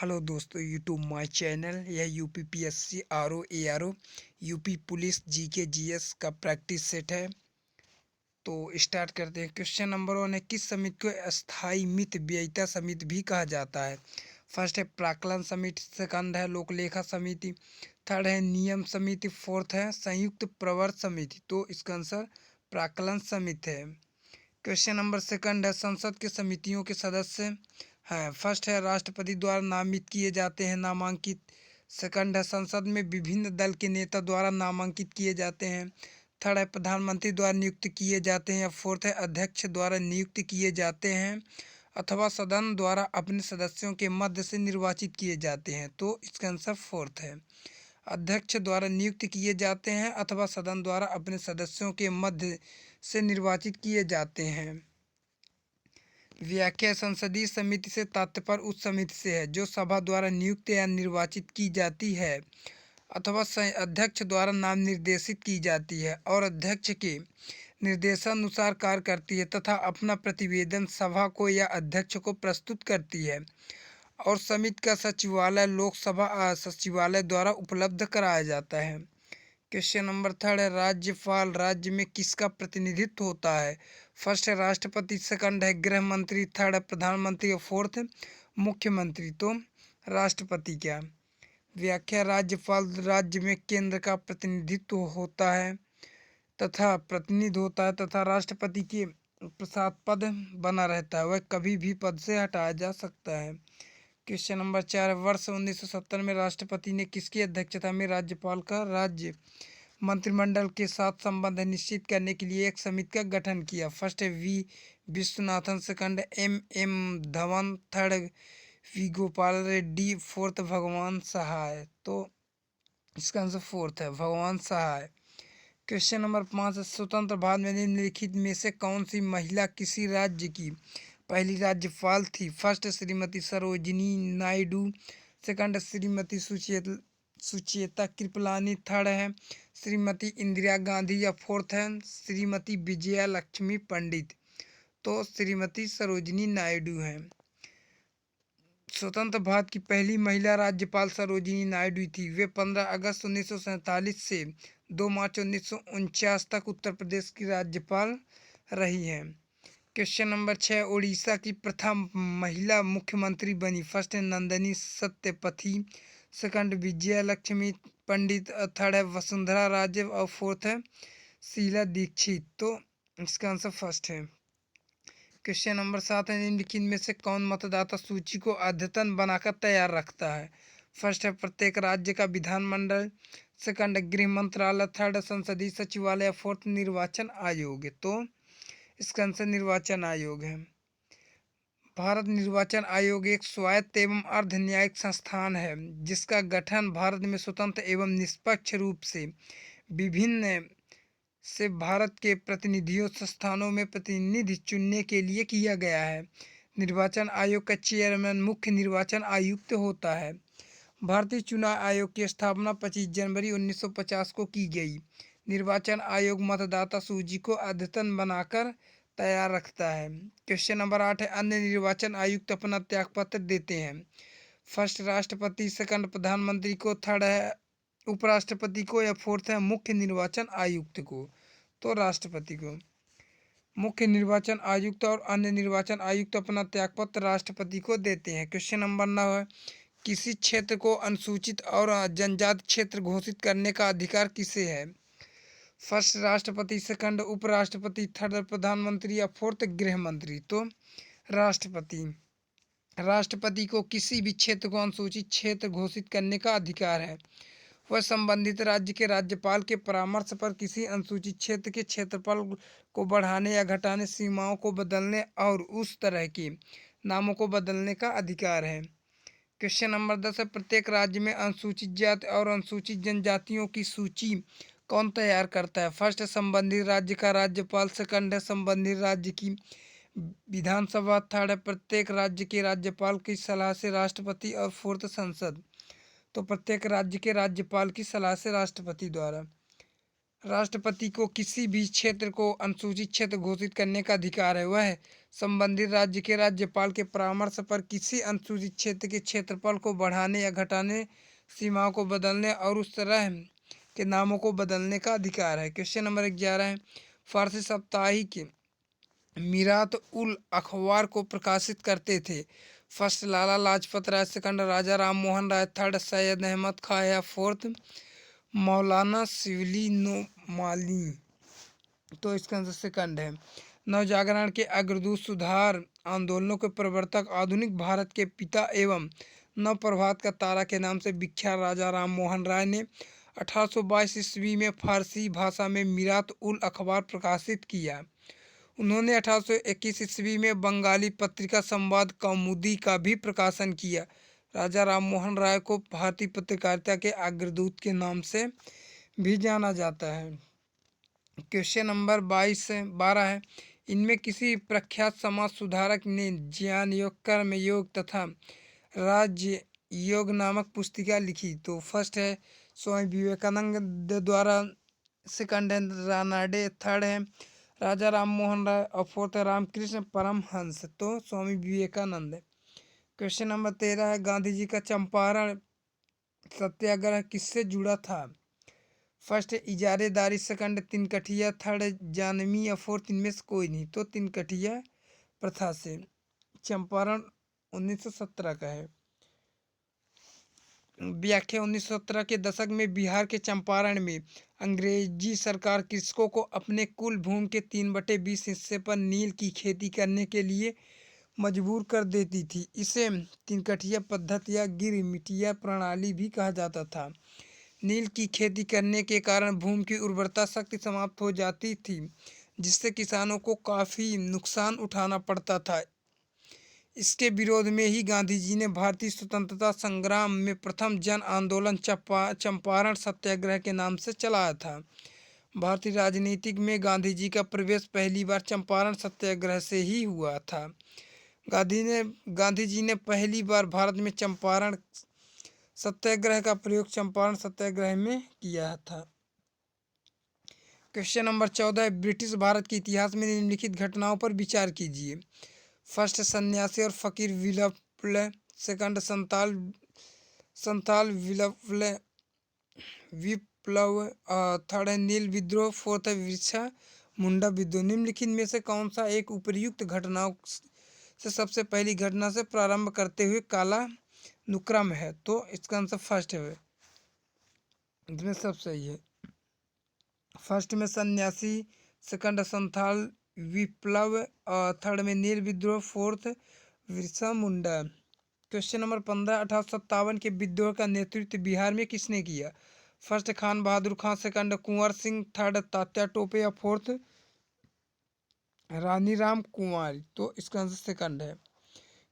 Hello दोस्तों, YouTube my channel. यह UP R O UP police GK GS का practice set है। तो स्टार्ट करते हैं। क्वेश्चन नंबर 1 है, किस समिति को अस्थाई मित व्ययिता समिति भी कहा जाता है? फर्स्ट है प्राक्कलन समिति, सेकंड है लोकलेखा समिति, थर्ड है नियम समिति, फोर्थ है संयुक्त प्रवर समिति। तो इसका आंसर प्राक्कलन समिति है। क्वेश्चन नंबर सेकंड है, संसद के समितियों के सदस्य हैं। फर्स्ट है राष्ट्रपति द्वारा नामित किए जाते हैं, नामांकित। सेकंड है संसद में विभिन्न दल के नेता द्वारा नामांकित किए जाते हैं। थर्ड है प्रधानमंत्री द्वारा नियुक्त किए जाते हैं। या फोर्थ है अध्यक्ष द्वारा नियुक्त किए जाते हैं अथवा सदन द्वारा अपने सदस्यों के मध्य से निर्वाचित किए जाते हैं। तो इसका आंसर फोर्थ है, अध्यक्ष द्वारा नियुक्त किए जाते हैं अथवा सदन द्वारा अपने सदस्यों के मध्य से निर्वाचित किए जाते हैं। व्याख्या, संसदीय समिति से तात्पर्य उस समिति से है जो सभा द्वारा नियुक्त या निर्वाचित की जाती है अथवा अध्यक्ष द्वारा नाम निर्देशित की जाती है और अध्यक्ष के निर्देशानुसार कार्य करती है तथा अपना प्रतिवेदन सभा को या अध्यक्ष को प्रस्तुत करती है। और समिति का सचिवालय लोकसभा सचिवालय द्वारा उपलब्ध कराया जाता है। क्वेश्चन नंबर थर्ड है, राज्यपाल राज्य में किसका प्रतिनिधित्व होता है? फर्स्ट है राष्ट्रपति, सेकंड है गृह मंत्री, थर्ड है प्रधानमंत्री और फोर्थ है मुख्यमंत्री। तो राष्ट्रपति क्या? व्याख्या, राज्यपाल राज्य में केंद्र का प्रतिनिधित्व होता है तथा प्रतिनिधि होता है तथा राष्ट्रपति के प्रसाद पद बना रहता है, वह कभी भी पद से हटाया जा सकता है। क्वेश्चन नंबर 4, वर्ष 1970 में राष्ट्रपति ने किसकी अध्यक्षता में राज्यपाल का राज्य मंत्रिमंडल के साथ संबंध निश्चित करने के लिए एक समिति का गठन किया? फर्स्ट है V Vishwanathan, second M Dhawan, third V Gopal Reddy, fourth Bhagwan Sahay. तो इसका आंसर फोर्थ है, भगवान सहाय। क्वेश्चन नंबर 5, स्वतंत्र भारत में निम्नलिखित में से कौन सी महिला किसी राज्य की पहली राज्यपाल थी? First Shrimati Sarojini Naidu, second Shrimati Sucheta Kripalani, third है श्रीमती इंदिरा गांधी या फोर्थ है श्रीमती विजया लक्ष्मी पंडित। तो श्रीमती सरोजिनी नायडू हैं। स्वतंत्र भारत की पहली महिला राज्यपाल सरोजिनी नायडू थी। वे 15 अगस्त 1947 से 2 मार्च 1949 तक उत्तर प्रदेश की राज्यपाल रही हैं। क्वेश्चन नंबर 6, उड़ीसा की प्रथम महिला मुख्यमंत्री बनी? फर्स्ट है नंदिनी सत्यपथी, सेकंड विजया लक्ष्मी पंडित, थर्ड है वसुंधरा राजे और फोर्थ है शीला दीक्षित। तो इसका आंसर फर्स्ट है। क्वेश्चन नंबर 7 है, निम्नलिखित में से कौन मतदाता सूची को अद्यतन बनाकर तैयार रखता है? फर्स्ट है प्रत्येक राज्य का विधानमंडल, सेकंड गृह मंत्रालय, थर्ड संसदीय सचिवालय, फोर्थ निर्वाचन आयोग। तो इसका आंसर निर्वाचन आयोग है। भारत निर्वाचन आयोग एक स्वायत्त एवं अर्ध न्यायिक संस्थान है जिसका गठन भारत में स्वतंत्र एवं निष्पक्ष रूप से विभिन्न से भारत के प्रतिनिधियों संस्थानों में प्रतिनिधि चुनने के लिए किया गया है। निर्वाचन आयोग का चेयरमैन मुख्य निर्वाचन आयुक्त होता है। भारतीय चुनाव आयोग की स्थापना 25 जनवरी 1950 को की गई। निर्वाचन आयोग मतदाता सूची को अद्यतन बनाकर तैयार रखता है। क्वेश्चन नंबर 8 है, अन्य निर्वाचन आयुक्त अपना त्यागपत्र देते हैं? फर्स्ट राष्ट्रपति, सेकंड प्रधानमंत्री को, थर्ड है उपराष्ट्रपति को या फोर्थ है मुख्य निर्वाचन आयुक्त को? तो राष्ट्रपति को। मुख्य निर्वाचन आयुक्त और अन्य निर्वाचन आयुक्त अपना त्यागपत्र राष्ट्रपति को देते हैं। क्वेश्चन नंबर 9 है, किसी क्षेत्र को अनुसूचित और जनजाति क्षेत्र घोषित करने का अधिकार किसे है? फर्स्ट राष्ट्रपति, सेकंड उपराष्ट्रपति, थर्ड प्रधानमंत्री या फोर्थ गृह मंत्री? तो राष्ट्रपति। राष्ट्रपति को किसी भी क्षेत्र को अनुसूचित क्षेत्र घोषित करने का अधिकार है। वह संबंधित राज्य के राज्यपाल के परामर्श पर किसी अनुसूचित क्षेत्र के क्षेत्रफल को बढ़ाने या घटाने, सीमाओं को बदलने और उस तरह के नामों को बदलने का अधिकार है। क्वेश्चन नंबर 10 है, प्रत्येक राज्य में अनुसूचित जाति और अनुसूचित जनजातियों की सूची कौन तैयार करता है? फर्स्ट है संबंधित राज्य का राज्यपाल, सेकंड है संबंधित राज्य की विधानसभा, थर्ड है प्रत्येक राज्य के राज्यपाल की सलाह से राष्ट्रपति और फोर्थ संसद। तो प्रत्येक राज्य के राज्यपाल की सलाह से राष्ट्रपति द्वारा। राष्ट्रपति को किसी भी क्षेत्र को अनुसूचित क्षेत्र घोषित करने का अधिकार है। वह संबंधित राज्य के राज्यपाल के परामर्श पर किसी अनुसूचित क्षेत्र के क्षेत्रफल को बढ़ाने या घटाने, सीमाओं को बदलने और उस तरह के नामों को बदलने का अधिकार है। क्वेश्चन नंबर 11 है, फारसी साप्ताहिक मीरात उल अखबार को प्रकाशित करते थे। फर्स्ट लाला लाजपत राय, सेकंड राजा राम मोहन राय, थर्ड सैयद अहमद खां या फोर्थ मौलाना शिवली नोमानी। तो इसका आंसर सेकंड है। नवजागरण के अग्रदूत, सुधार आंदोलनों के प्रवर्तक, आधुनिक भारत के पिता एवं नव प्रभात का तारा के नाम से विख्यात राजा राम मोहन राय ने 1822 ईस्वी में फारसी भाषा में मीरात उल अखबार प्रकाशित किया। उन्होंने 1821 ईस्वी में बंगाली पत्रिका संवाद कौमुदी का भी प्रकाशन किया। राजा राम मोहन राय को भारतीय पत्रकारिता के अग्रदूत के नाम से भी जाना जाता है। क्वेश्चन नंबर 12 है, इनमें किसी प्रख्यात समाज सुधारक ने ज्ञान योग, कर्म योग तथा राज्य योग नामक पुस्तिका लिखी। तो फर्स्ट है स्वामी विवेकानंद द्वारा, सेकंड है रानाडे, थर्ड है राजा राम मोहन राय और फोर्थ है रामकृष्ण परमहंस। तो स्वामी विवेकानंद। क्वेश्चन नंबर 13 है, गांधी जी का चंपारण सत्याग्रह किससे जुड़ा था? फर्स्ट इजारेदारी, सेकंड तिनकठिया, थर्ड जानवी या फोर्थ इनमें से कोई नहीं। तो तिनकठिया प्रथा से। चंपारण 1917 का है। व्याख्या, 1917 के दशक में बिहार के चंपारण में अंग्रेजी सरकार कृषकों को अपने कुल भूमि के 3/20 हिस्से पर नील की खेती करने के लिए मजबूर कर देती थी। इसे तिनकठिया पद्धति या गिरमिटिया प्रणाली भी कहा जाता था। नील की खेती करने के कारण भूमि की उर्वरता शक्ति समाप्त हो जाती थी, जिससे किसानों को काफ़ी नुकसान उठाना पड़ता था। इसके विरोध में ही गांधी जी ने भारतीय स्वतंत्रता संग्राम में प्रथम जन आंदोलन चंपारण सत्याग्रह के नाम से चलाया था। भारतीय राजनीति में गांधी जी का प्रवेश पहली बार चंपारण सत्याग्रह से ही हुआ था। गांधी जी ने पहली बार भारत में चंपारण सत्याग्रह का प्रयोग चंपारण सत्याग्रह में किया था। क्वेश्चन नंबर 14, ब्रिटिश भारत के इतिहास में निम्नलिखित घटनाओं पर विचार कीजिए। फर्स्ट सन्यासी और फकीर विप्लव, सेकंड संताल विप्लव, थर्ड है नील विद्रोह, फोर्थ है विरसा मुंडा विद्रोह। निम्नलिखित में से कौन सा एक उपर्युक्त घटनाओं से सबसे पहली घटना से प्रारंभ करते हुए काला नुक्रम है? तो इसका आंसर फर्स्ट है, इसमें सब सही है। फर्स्ट में सन्यासी, सेकंड संथाल विप्लव, थर्ड में नील विद्रोह, fourth Birsa Munda. Question number 15, 1857 के विद्रोह का नेतृत्व बिहार में किसने किया? फर्स्ट खान बहादुर खां, सेकंड कुंवर सिंह, थर्ड तात्या टोपे या फोर्थ रानी राम कुंवर। तो इसका आंसर सेकंड है।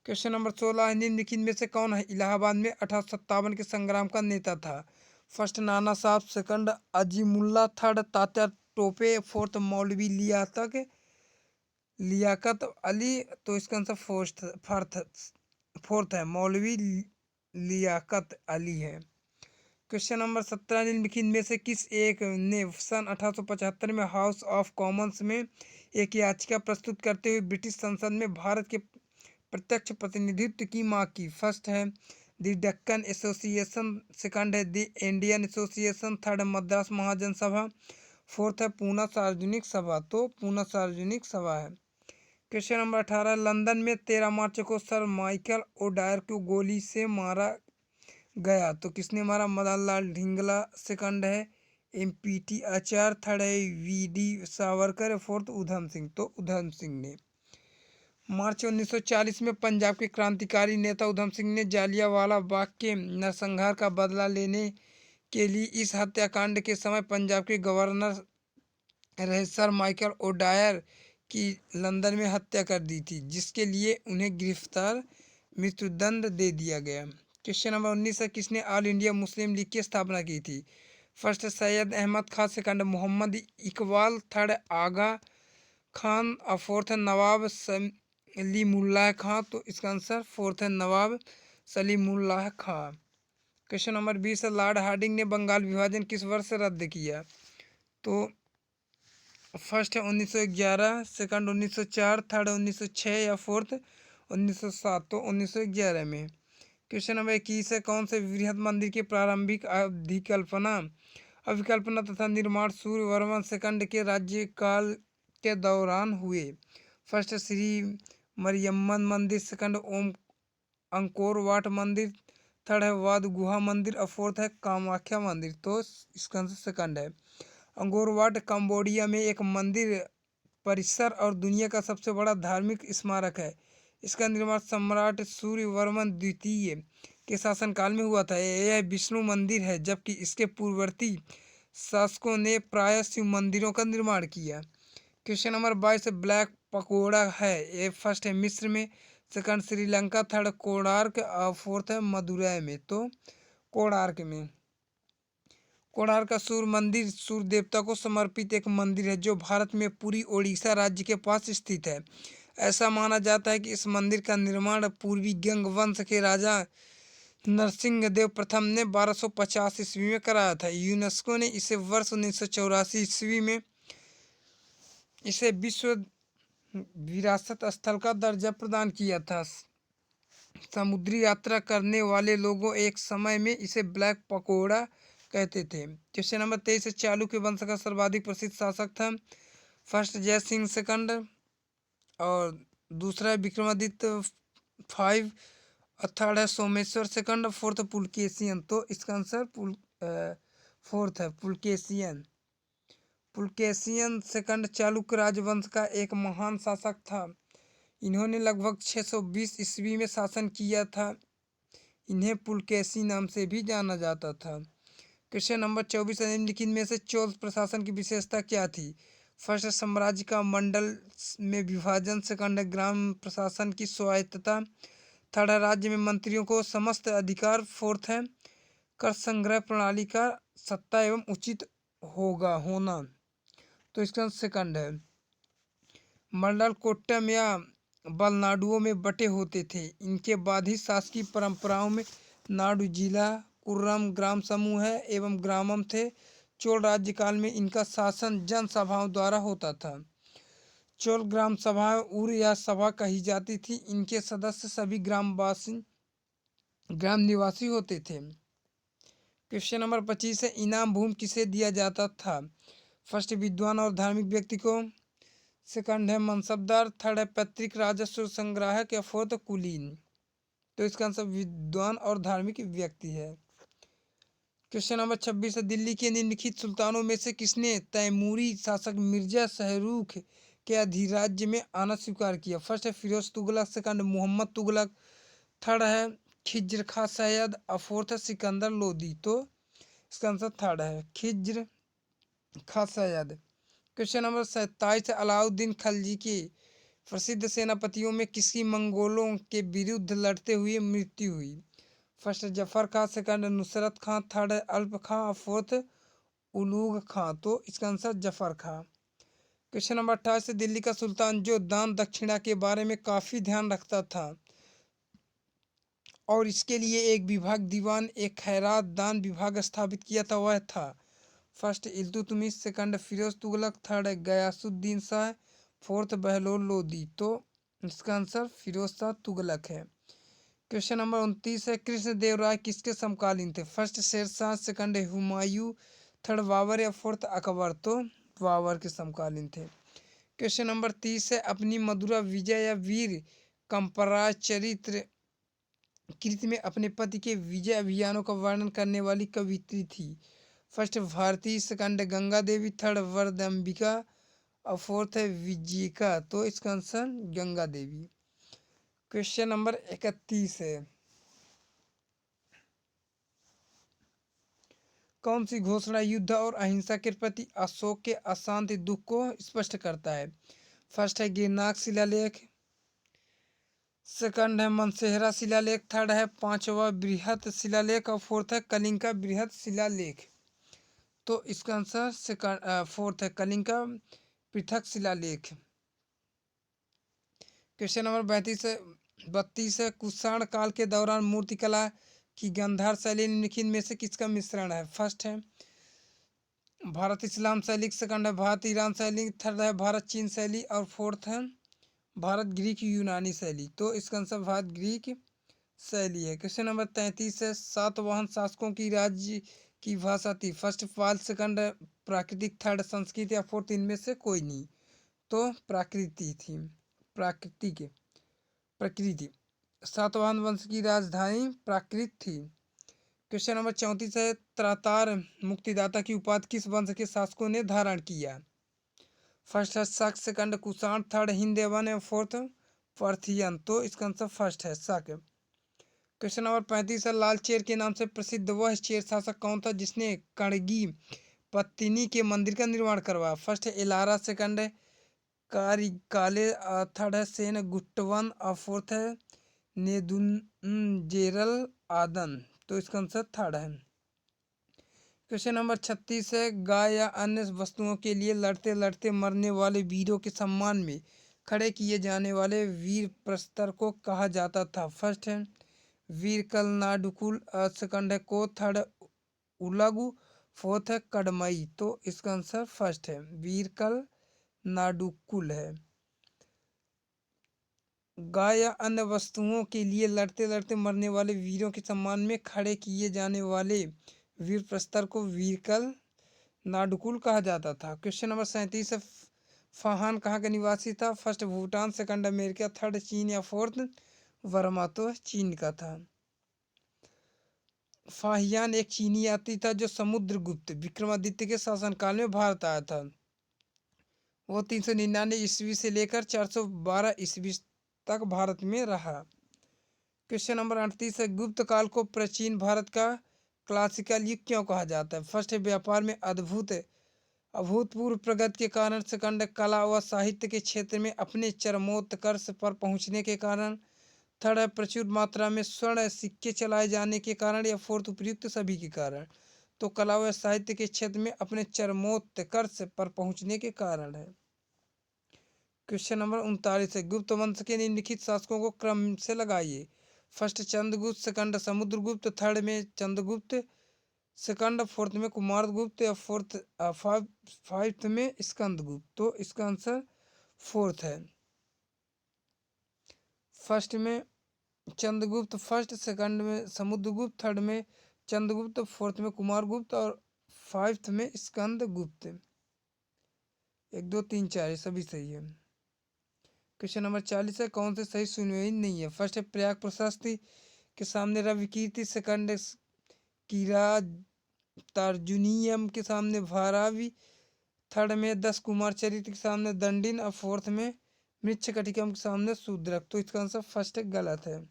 क्वेश्चन नंबर 16, निम्नलिखित में से कौन है इलाहाबाद में 1857 के संग्राम का नेता था? फर्स्ट नाना साहब, second Azimullah, third Tatya Tope, fourth मौलवी लियाकत अली। तो इसका आंसर फोर्थ है मौलवी लियाकत अली है। क्वेश्चन नंबर 17, निम्नलिखित में से किस एक ने सन 1875 में हाउस ऑफ कॉमन्स में एक याचिका प्रस्तुत करते हुए ब्रिटिश संसद में भारत के प्रत्यक्ष प्रतिनिधित्व की मांग की? फर्स्ट है द डक्कन एसोसिएशन, सेकंड है the Indian association, third Madras Mahajan Sabha, fourth है पूना सार्वजनिक सभा। तो पूना सार्वजनिक सभा है। क्वेश्चन नंबर 18, लंदन में 13 मार्च को सर माइकल ओडायर को गोली से मारा गया। तो किसने मारा? मदन लाल ढींगला, सेकंड है एमपीटी आचार्य, थर्ड है वीडी सावरकर, फोर्थ उधम सिंह। तो उधम सिंह ने। मार्च 1940 में पंजाब के क्रांतिकारी नेता उधम सिंह ने जालियांवाला बाग के नरसंहार का बदला लेने के लिए इस हत्याकांड के समय पंजाब के गवर्नर रहे सर माइकल ओडायर की लंदन में हत्या कर दी थी, जिसके लिए उन्हें गिरफ्तार मृत्युदंड दे दिया गया। क्वेश्चन नंबर 19 है, किसने ऑल इंडिया मुस्लिम लीग की स्थापना की थी? First Syed Ahmed Khan, second Mohammad Iqbal, third Aga Khan और फोर्थ है नवाब सलीमुल्लाह खां। तो इसका आंसर फोर्थ है नवाब सलीमुल्लाह खां। क्वेश्चन नंबर 20 है, लॉर्ड हार्डिंग ने बंगाल विभाजन किस वर्ष रद्द किया? तो फर्स्ट है 1911, सेकंड 1904, थर्ड 1906 या फोर्थ 1907। तो 1911 में। क्वेश्चन नंबर 21 है, कौन से बृहद मंदिर की प्रारंभिक अभिकल्पना तथा निर्माण सूर्यवर्मन सेकंड के राज्यकाल के दौरान हुए? फर्स्ट श्री मरियम्मन मंदिर, सेकंड ओम अंकोर वाट मंदिर, थर्ड है वाद गुहा मंदिर और फोर्थ है कामाख्या मंदिर। तो इसका आंसर सेकंड है। अंगोर वाट कंबोडिया में एक मंदिर परिसर और दुनिया का सबसे बड़ा धार्मिक स्मारक है। इसका निर्माण सम्राट सूर्यवर्मन द्वितीय के शासनकाल में हुआ था। यह विष्णु मंदिर है, जबकि इसके पूर्ववर्ती शासकों ने प्रायः शिव मंदिरों का निर्माण किया। क्वेश्चन नंबर 22 ब्लैक पकोड़ा है। ये फर्स्ट है मिस्र में, सेकंड श्रीलंका, थर्ड कोणार्क और फोर्थ है मदुरै में। तो कोणार्क में। कोणार्क का सूर्य मंदिर सूर्य देवता को समर्पित एक मंदिर है जो भारत में पुरी ओडिशा राज्य के पास स्थित है। ऐसा माना जाता है कि इस मंदिर का निर्माण पूर्वी गंग वंश के राजा नरसिंहदेव प्रथम ने 1250 ईस्वी में कराया था। यूनेस्को ने इसे वर्ष 1984 ईस्वी में इसे विश्व विरासत स्थल का दर्जा प्रदान किया था। समुद्री यात्रा करने वाले लोगों एक समय में इसे ब्लैक पकोड़ा कहते थे। क्वेश्चन नंबर 23 चालुक्य वंश का सर्वाधिक प्रसिद्ध शासक था। फर्स्ट जय सिंह सेकंड और दूसरा विक्रमादित्य 5 और थर्ड है सोमेश्वर सेकंड, फोर्थ पुलकेशियन। तो इसका आंसर फोर्थ है पुलकेशियन। पुलकेशियन सेकंड चालुक्य राजवंश का एक महान शासक था। इन्होंने लगभग 620 ईस्वी में शासन किया था। इन्हें पुलकेशी नाम से भी जाना जाता था। क्वेश्चन नंबर 24 निम्नलिखित में से चोल प्रशासन की विशेषता क्या थी? फर्स्ट साम्राज्य का मंडल में विभाजन, सेकंड ग्राम प्रशासन की स्वायत्तता, थर्ड राज्य में मंत्रियों को समस्त अधिकार, फोर्थ है कर संग्रह प्रणाली का सत्ता एवं उचित होना। तो इसका सेकंड है। मंडल कोट्टम या बलनाडुओं में बटे होते थे। इनके बाद ही शासकीय परंपराओं में नाडु जिला, कुर्रम ग्राम समूह है एवं ग्रामम थे। चोल राज्यकाल में इनका शासन जनसभाओं द्वारा होता था। चोल ग्राम सभाएं उर या सभा कही जाती थी। इनके सदस्य सभी ग्राम निवासी होते थे। क्वेश्चन नंबर 25 है, इनाम भूमि किसे दिया जाता था? फर्स्ट विद्वान और धार्मिक व्यक्ति को, सेकंड है मनसबदार, थर्ड है पैतृक राजस्व संग्राहक या फोर्थ कुलीन। तो इसका आंसर विद्वान और धार्मिक व्यक्ति है। क्वेश्चन नंबर 26 है, दिल्ली के निम्नलिखित सुल्तानों में से किसने तैमूरी शासक मिर्जा शहरूख के अधिराज्य में आना स्वीकार किया? फर्स्ट है फिरोज तुगलक, सेकंड मोहम्मद तुगलक, थर्ड है खिज्र खां सैयद और फोर्थ है सिकंदर लोदी। तो इसका आंसर थर्ड है खिज्र खां सैयद। क्वेश्चन नंबर 27 अलाउद्दीन खलजी के प्रसिद्ध सेनापतियों में किसकी मंगोलों के विरुद्ध लड़ते हुए मृत्यु हुई? फर्स्ट जफर खां, सेकंड नुसरत खां, थर्ड अल्प खां और फोर्थ उलूग खां। तो इसका आंसर जफर खां। क्वेश्चन नंबर 28 दिल्ली का सुल्तान जो दान दक्षिणा के बारे में काफी ध्यान रखता था और इसके लिए एक विभाग दीवान एक खैरात दान विभाग स्थापित किया था, वह था first Iltutmish, second Firoz Tughlaq, third Ghiyasuddin Shah, fourth Bahlol Lodi. तो इसका आंसर फिरोज शाह तुगलक है। क्वेश्चन नंबर 29 है, कृष्णदेव राय किसके समकालीन थे? First Sher Shah, second Humayun, third Babar या फोर्थ अकबर। तो बाबर के समकालीन थे। क्वेश्चन नंबर 30 है, अपनी मधुरा विजय या वीर कंपराज चरित्र कृत में अपने पति के विजय अभियानों का वर्णन करने वाली कवित्री थी। First Bharti, second Ganga Devi, third वरदंबिका और फोर्थ है विजयिका। तो इसका answer Ganga Devi. Question number 31 है, कौन सी घोषणा युद्ध और अहिंसा के प्रति अशोक के अशांति दुख को स्पष्ट करता है? फर्स्ट है गिरनाक शिलालेख, सेकंड है मनसेहरा शिलालेख, थर्ड है पांचवा बृहत शिलालेख और फोर्थ है कलिंग का बृहत शिलालेख। तो इसका आंसर सेकंड फोर्थ है कलिंग का पृथक शिलालेख। क्वेश्चन नंबर 32 है, कुषाण काल के दौरान मूर्तिकला की गांधार शैली निम्नलिखित में से किसका मिश्रण है? फर्स्ट है भारत इस्लाम शैली, सेकंड है भारत ईरान शैली, थर्ड है भारत चीन शैली और फोर्थ है भारत ग्रीक यूनानी शैली। तो इसका आंसर भारत ग्रीक शैली है। क्वेश्चन नंबर 33 है, सातवाहन शासकों की राज्य की भाषा थी। फर्स्ट पाल, सेकंड प्राकृतिक, थर्ड संस्कृत या फोर्थ इनमें से कोई नहीं। तो प्राकृति थी, प्राकृतिक, प्रकृति। सातवाहन वंश की राजधानी प्राकृत थी। क्वेश्चन नंबर 34 है, त्रातार मुक्तिदाता की उपाधि किस वंश के शासकों ने धारण किया। फर्स्ट है शक, सेकंड कुषाण, थर्ड हिंदेवन या फोर्थ पार्थियन। तो इसका आंसर फर्स्ट है शक। क्वेश्चन नंबर 35 है, लाल चेर के नाम से प्रसिद्ध वह चेर शासक कौन था जिसने कणगी पत्तिनी के मंदिर का निर्माण करवाया। फर्स्ट है एलारा, सेकंड है काले, थर्ड है सेन गुट्टवन और फोर्थ है नेदुनजेरल आदन। तो इसका आंसर थर्ड है। क्वेश्चन नंबर 36 है, गाय या अन्य वस्तुओं के लिए लड़ते लड़ते मरने वाले वीरों के सम्मान में खड़े किए जाने वाले वीर प्रस्तर को कहा जाता था। फर्स्ट है वीर कलनाडुकुल, सेकंड है को, थर्ड उलगु, फोर्थ है कड़मई। तो इसका आंसर फर्स्ट है वीर कल नाडुकुल है। गाय या अन्य वस्तुओं के लिए लड़ते लड़ते मरने वाले वीरों के सम्मान में खड़े किए जाने वाले वीर प्रस्तर को वीरकल नाडुकुल कहा जाता था। क्वेश्चन नंबर 37 है, फाहान कहाँ का निवासी था। First Bhutan, second America, third चीन या फोर्थ वर्मा। तो चीन का था। फाहियान एक चीनी यात्री था जो समुद्रगुप्त विक्रमादित्य के शासनकाल में भारत आया था। वो 399 ईस्वी से लेकर 412 ईस्वी तक भारत में रहा। क्वेश्चन नंबर 38 है, गुप्त काल को प्राचीन भारत का क्लासिकल युग क्यों कहा जाता है। फर्स्ट है व्यापार में अभूतपूर्व प्रगति के कारण, सेकंड कला व साहित्य के क्षेत्र में अपने चरमोत्कर्ष पर पहुंचने के कारण, थर्ड है प्रचुर मात्रा में स्वर्ण सिक्के चलाए जाने के कारण या फोर्थ उपयुक्त सभी के कारण। तो कला व साहित्य के क्षेत्र में अपने चरमोत्कर्ष पर पहुंचने के कारण है। क्वेश्चन नंबर 39 है, गुप्त वंश के निम्नलिखित शासकों को क्रम से लगाइए। First Chandragupta, second Samudragupta, third में चंद्रगुप्त, सेकंड फोर्थ में कुमारगुप्त या फोर्थ फाइव्थ में स्कंदगुप्त। तो इसका आंसर फोर्थ है। फर्स्ट में चंद्रगुप्त, फर्स्ट, सेकंड में समुद्रगुप्त, थर्ड में चंद्रगुप्त, फोर्थ में कुमारगुप्त और फाइव्थ में स्कंदगुप्त। 1 2 3 4 सभी सही है। क्वेश्चन नंबर 40 है, कौन से सही सुनियोजित नहीं है। फर्स्ट है प्रयाग प्रशस्ति के सामने रवि कीर्ति, सेकंड कीरा तर्जुनीयम के सामने भारावी, थर्ड में 10 कुमार चरित्र के सामने दंडिन और फोर्थ में मृच्छकटिकम के सामने शूद्रक। तो इसका आंसर फर्स्ट गलत है।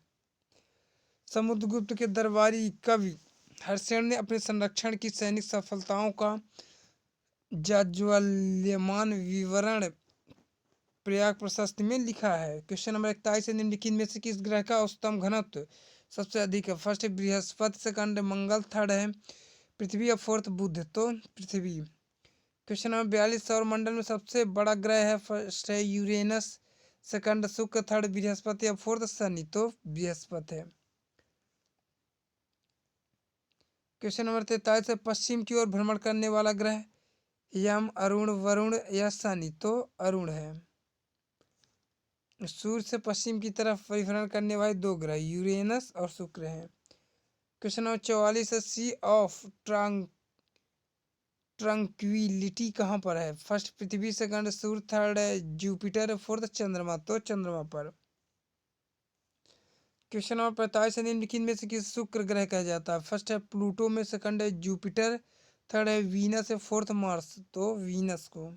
समुद्रगुप्त के दरबारी कवि हर्षण ने अपने संरक्षण की सैनिक सफलताओं का जाज्वल्यमान विवरण प्रयाग प्रशस्ति में लिखा है। क्वेश्चन नंबर 41 है, निम्नलिखित में से किस ग्रह का औसतम घनत्व सबसे अधिक है। फर्स्ट है बृहस्पति, सेकंड मंगल, थर्ड है पृथ्वी और फोर्थ बुध। तो पृथ्वी। क्वेश्चन नंबर 42, सौर मंडल में सबसे बड़ा ग्रह है। फर्स्ट है यूरेनस, सेकंड शुक्र, थर्ड बृहस्पति या फोर्थ शनि। तो बृहस्पति है। क्वेश्चन नंबर 43 है, पश्चिम की ओर भ्रमण करने वाला ग्रह यम, अरुण, वरुण या शनि। तो अरुण है। सूर्य से पश्चिम की तरफ परिभ्रमण करने वाले 2 ग्रह यूरेनस और शुक्र हैं। क्वेश्चन नंबर 44 है, सी ऑफ ट्रंक्विलिटी कहाँ पर है। फर्स्ट पृथ्वी, सेकंड सूर्य, थर्ड है जुपिटर, फोर्थ चंद्रमा। तो चंद्रमा पर। क्वेश्चन नंबर 45 है, निम्नलिखित में से किस शुक्र ग्रह कहा जाता है। फर्स्ट है प्लूटो में, सेकंड है जुपिटर, थर्ड है वीनस है, फोर्थ मार्स। तो वीनस को।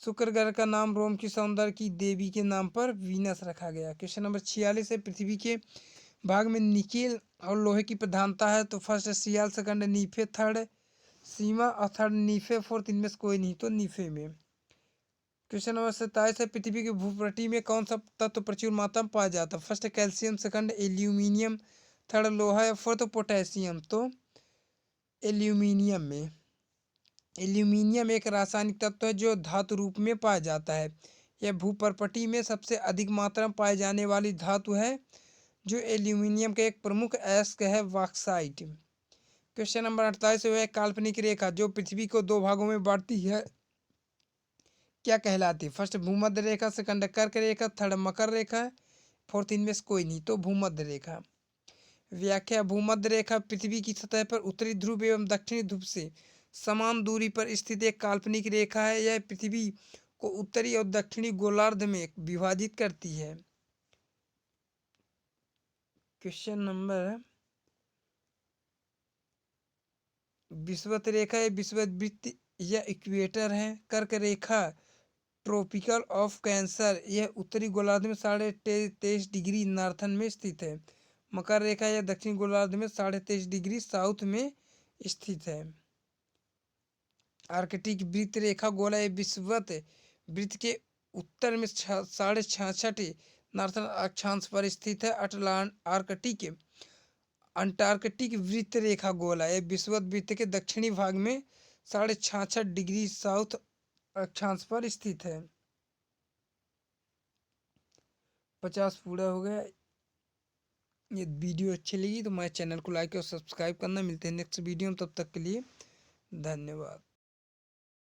शुक्र ग्रह का नाम रोम की सौंदर्य की देवी के नाम पर वीनस रखा गया। क्वेश्चन नंबर 46 है, पृथ्वी के भाग में निकेल और लोहे की प्रधानता है। तो फर्स्ट है सियाल, सेकंड है नीफे, थर्ड सीमा और थर्ड नीफे, फोर्थ इनमें से कोई नहीं। तो नीफे में। क्वेश्चन नंबर 27 है, पृथ्वी की भूपटल में कौन सा तत्व प्रचुर मात्रा में पाया जाता है। फर्स्ट है कैल्शियम, सेकंड एल्यूमिनियम, थर्ड लोहा या फोर्थ पोटेशियम। तो एल्यूमिनियम में। एल्यूमिनियम एक रासायनिक तत्व है जो धातु रूप में पाया जाता है। यह भूपर्पटी में सबसे अधिक मात्रा में पाई जाने वाली धातु है। जो एल्यूमिनियम का एक प्रमुख अयस्क है बॉक्साइट। क्वेश्चन नंबर 48 वह काल्पनिक रेखा जो पृथ्वी को दो भागों में बांटती है क्या कहलाती है? फर्स्ट भूमध्य रेखा, सेकंड कर्क रेखा, थर्ड मकर रेखा, फोर्थ इनमें से कोई नहीं, तो भूमध्य रेखा। व्याख्या: भूमध्य रेखा पृथ्वी की सतह पर उत्तरी ध्रुव एवं दक्षिणी ध्रुव से समान दूरी पर स्थित एक काल्पनिक रेखा है। यह पृथ्वी को उत्तरी और दक्षिणी गोलार्ध में विभाजित करती है। क्वेश्चन नंबर विषुवत रेखा या विषुवत वृत्त या इक्वेटर है। कर्क रेखा ट्रॉपिकल ऑफ कैंसर, यह उत्तरी गोलार्ध में 23.5 डिग्री नार्थन में स्थित है। मकर रेखा या दक्षिणी गोलार्ध में 23.5 डिग्री साउथ में स्थित है। आर्कटिक वृत्त रेखा गोला या विषुवत वृत्त के उत्तर में 66.5 नार्थन अक्षांश पर स्थित है। आर्कटिक अंटार्कटिक वृत्त रेखा गोला या विषुवत वृत्त के दक्षिणी भाग में 66.5 डिग्री साउथ अक्षांश पर स्थित है। 50 पूरा हो गया। ये वीडियो अच्छी लगी तो हमारे चैनल को लाइक और सब्सक्राइब करना। मिलते हैं नेक्स्ट वीडियो में, तब तक के लिए धन्यवाद।